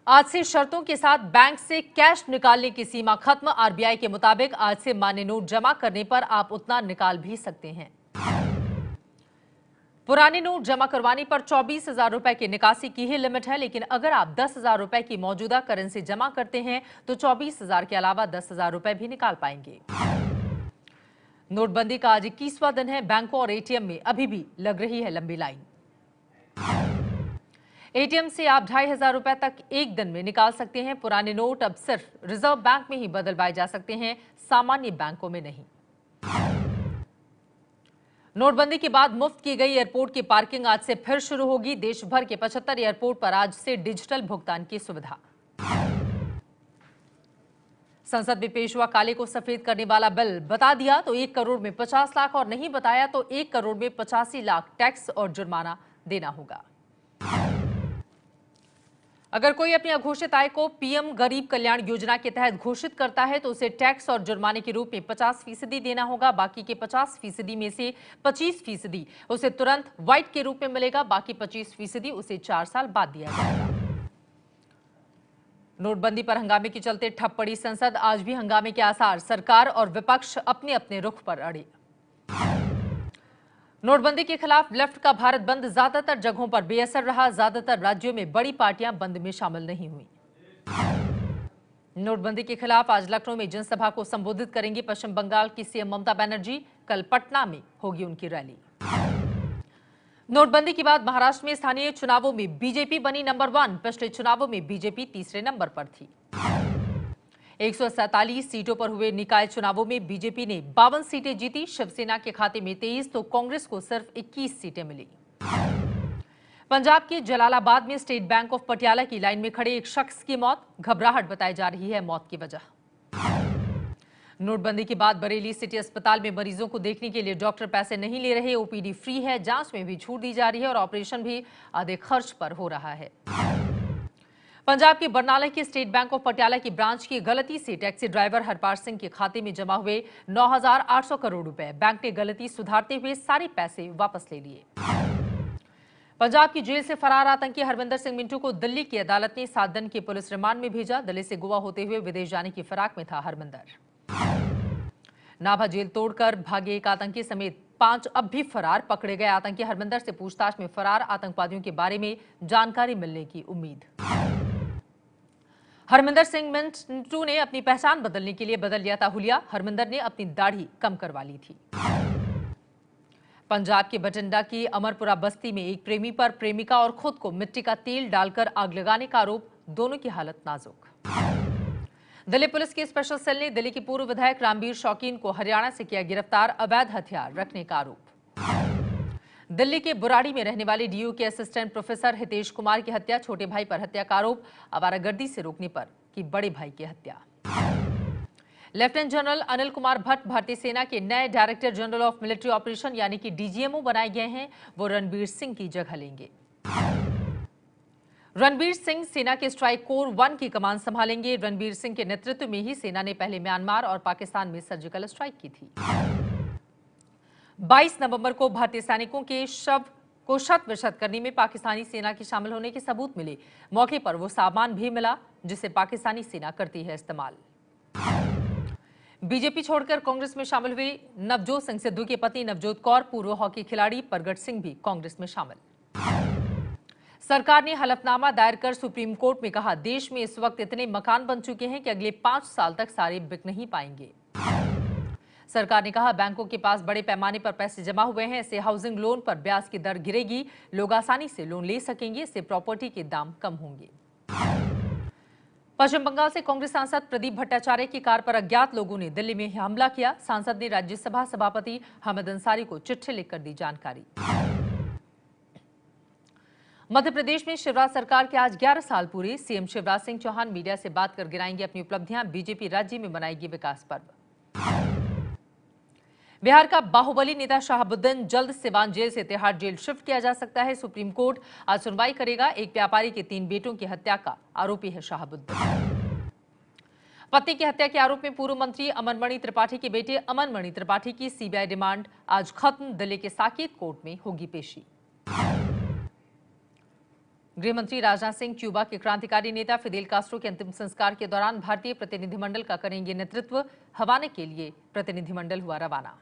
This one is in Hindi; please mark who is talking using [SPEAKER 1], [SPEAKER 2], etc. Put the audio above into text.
[SPEAKER 1] आज से शर्तों के साथ बैंक से कैश निकालने की सीमा खत्म। आरबीआई के मुताबिक आज से मान्य नोट जमा करने पर आप उतना निकाल भी सकते हैं। पुराने नोट जमा करवाने पर 24,000 रुपए की निकासी की ही लिमिट है, लेकिन अगर आप 10,000 रुपए की मौजूदा करेंसी जमा करते हैं तो 24,000 के अलावा 10,000 रुपए भी निकाल पाएंगे। नोटबंदी का आज 21वां दिन है। बैंकों और एटीएम में अभी भी लग रही है लंबी लाइन। एटीएम से आप 2,500 रुपए तक एक दिन में निकाल सकते हैं। पुराने नोट अब सिर्फ रिजर्व बैंक में ही बदलवाए जा सकते हैं, सामान्य बैंकों में नहीं। नोटबंदी के बाद मुफ्त की गई एयरपोर्ट की पार्किंग आज से फिर शुरू होगी। देश भर के 75 एयरपोर्ट पर आज से डिजिटल भुगतान की सुविधा। संसद में पेश हुआ काले को सफेद करने वाला बिल। बता दिया तो 1 करोड़ में 50 लाख और नहीं बताया तो 1 करोड़ में 85 लाख टैक्स और जुर्माना देना होगा। अगर कोई अपनी अघोषित आय को पीएम गरीब कल्याण योजना के तहत घोषित करता है तो उसे टैक्स और जुर्माने के रूप में 50% देना होगा। बाकी के 50% में से 25% उसे तुरंत वाइट के रूप में मिलेगा। बाकी 25% उसे 4 साल बाद दिया जाएगा। नोटबंदी पर हंगामे के चलते ठप पड़ी संसद। आज भी हंगामे के आसार। सरकार और विपक्ष अपने अपने रुख पर अड़े। नोटबंदी के खिलाफ लेफ्ट का भारत बंद ज्यादातर जगहों पर बेअसर रहा। ज्यादातर राज्यों में बड़ी पार्टियां बंद में शामिल नहीं हुई। नोटबंदी के खिलाफ आज लखनऊ में जनसभा को संबोधित करेंगी पश्चिम बंगाल की सीएम ममता बनर्जी। कल पटना में होगी उनकी रैली। नोटबंदी के बाद महाराष्ट्र में स्थानीय चुनावों में बीजेपी बनी नंबर 1। पिछले चुनावों में बीजेपी तीसरे नंबर पर थी। 147 सीटों पर हुए निकाय चुनावों में बीजेपी ने 52 सीटें जीती। शिवसेना के खाते में 23 तो कांग्रेस को सिर्फ 21 सीटें मिली। पंजाब के जलालाबाद में स्टेट बैंक ऑफ पटियाला की लाइन में खड़े एक शख्स की मौत। घबराहट बताई जा रही है मौत की वजह। नोटबंदी के बाद बरेली सिटी अस्पताल में मरीजों को देखने के लिए डॉक्टर पैसे नहीं ले रहे। ओपीडी फ्री है, जांच में भी छूट दी जा रही है और ऑपरेशन भी आधे खर्च पर हो रहा है। पंजाब के बरनाला के स्टेट बैंक ऑफ पटियाला की ब्रांच की गलती से टैक्सी ड्राइवर हरपाल सिंह के खाते में जमा हुए 9,800 करोड़ रुपए। बैंक ने गलती सुधारते हुए सारे पैसे वापस ले लिए। पंजाब की जेल से फरार आतंकी हरविंदर सिंह मिंटू को दिल्ली की अदालत ने 7 दिन के पुलिस रिमांड में भेजा। दिल्ली से गोवा होते हुए विदेश जाने की फिराक में था हरविंदर। नाभा जेल तोड़कर भागे एक आतंकी समेत 5 अब भी फरार। पकड़े गए आतंकी हरविंदर से पूछताछ में फरार आतंकवादियों के बारे में जानकारी मिलने की उम्मीद। हरमिंदर सिंह मिंटू ने अपनी पहचान बदलने के लिए बदल लिया था हुलिया। हरमिंदर ने अपनी दाढ़ी कम करवा ली थी। पंजाब के बठिंडा की अमरपुरा बस्ती में एक प्रेमी पर प्रेमिका और खुद को मिट्टी का तेल डालकर आग लगाने का आरोप। दोनों की हालत नाजुक। दिल्ली पुलिस की स्पेशल सेल ने दिल्ली के पूर्व विधायक रामबीर शौकीन को हरियाणा से किया गिरफ्तार। अवैध हथियार रखने का आरोप। दिल्ली के बुराड़ी में रहने वाले डीयू के असिस्टेंट प्रोफेसर हितेश कुमार की हत्या। छोटे भाई पर हत्या का आरोप। आवारागर्दी से रोकने पर की बड़े भाई की हत्या। लेफ्टिनेंट जनरल अनिल कुमार भट्ट भारतीय सेना के नए director general of military operation यानी कि डीजीएमओ बनाए गए हैं। वो रणबीर सिंह की जगह लेंगे। रणबीर सिंह सेना के स्ट्राइक कोर 1 की कमान संभालेंगे। रणबीर सिंह के नेतृत्व में ही सेना ने पहले म्यांमार और पाकिस्तान में सर्जिकल स्ट्राइक की थी। 22 नवंबर को भारतीय सैनिकों के शव को शत विशत करने में पाकिस्तानी सेना के शामिल होने के सबूत मिले। मौके पर वो सामान भी मिला जिसे पाकिस्तानी सेना करती है इस्तेमाल। बीजेपी छोड़कर कांग्रेस में शामिल हुए नवजोत सिंह सिद्धू के पत्नी नवजोत कौर, पूर्व हॉकी खिलाड़ी परगट सिंह भी कांग्रेस में शामिल। सरकार ने हलफनामा दायर कर सुप्रीम कोर्ट में कहा देश में इस वक्त इतने मकान बन चुके हैं कि अगले 5 साल तक सारे बिक नहीं पाएंगे। सरकार ने कहा बैंकों के पास बड़े पैमाने पर पैसे जमा हुए हैं। इससे हाउसिंग लोन पर ब्याज की दर गिरेगी। लोग आसानी से लोन ले सकेंगे। इससे प्रॉपर्टी के दाम कम होंगे। पश्चिम बंगाल से कांग्रेस सांसद प्रदीप भट्टाचार्य की कार पर अज्ञात लोगों ने दिल्ली में हमला किया। सांसद ने राज्यसभा सभापति हामिद अंसारी को चिट्ठी लिखकर दी जानकारी। मध्य प्रदेश में शिवराज सरकार के आज 11 साल पूरे। सीएम शिवराज सिंह चौहान मीडिया से बात कर गिनाएंगे अपनी उपलब्धियां। बीजेपी राज्य में मनाएगी विकास पर्व। बिहार का बाहुबली नेता शहाबुद्दीन जल्द सिवान जेल से तिहाड़ जेल शिफ्ट किया जा सकता है। सुप्रीम कोर्ट आज सुनवाई करेगा। एक व्यापारी के 3 बेटों की हत्या का आरोपी है शहाबुद्दीन। पत्नी की हत्या के आरोप में पूर्व मंत्री अमनमणि त्रिपाठी के बेटे अमनमणि त्रिपाठी की सीबीआई रिमांड आज खत्म। दिल्ली के साकेत कोर्ट में होगी पेशी। गृह मंत्री राजनाथ सिंह क्यूबा के क्रांतिकारी नेता फिदेल कास्ट्रो के अंतिम संस्कार के दौरान भारतीय प्रतिनिधिमंडल का करेंगे नेतृत्व। हवाने के लिए प्रतिनिधिमंडल हुआ रवाना।